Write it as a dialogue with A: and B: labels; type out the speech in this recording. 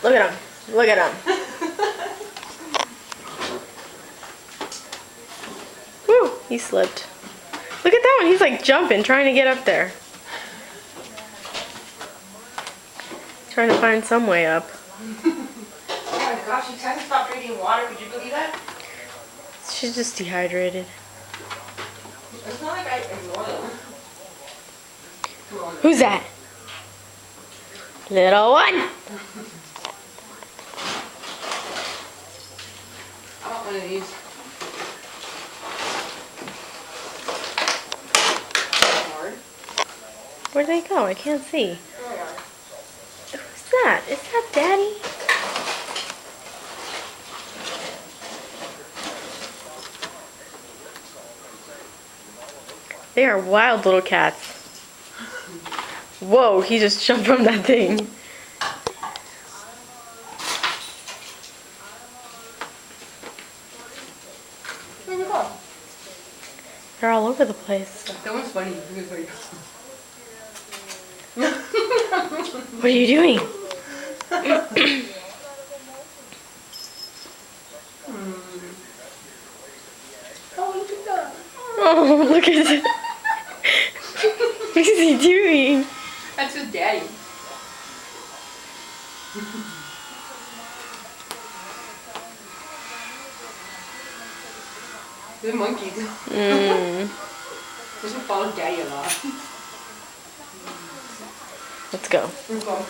A: Look at him. Look at him. Woo! He slipped. Look at that one. He's like jumping, trying to get up there. Trying to find some way up.
B: Oh my gosh, she hasn't stopped drinking water. Could you believe that?
A: She's just dehydrated.
B: It's not like I ignore them.
A: Who's that? Little one.
B: I want one of these.
A: Where'd they go? I can't see.
B: Oh my God.
A: Who's that? Is that Daddy? They are wild little cats. Whoa, he just jumped from that thing.
B: Where'd you go?
A: They're all over the place.
B: That one's funny.
A: What are you doing?
B: Oh, look at that.
A: Oh, look at it. What is he doing?
B: That's his daddy. The monkeys. This one follows daddy a lot.
A: Let's go.
B: Let's go.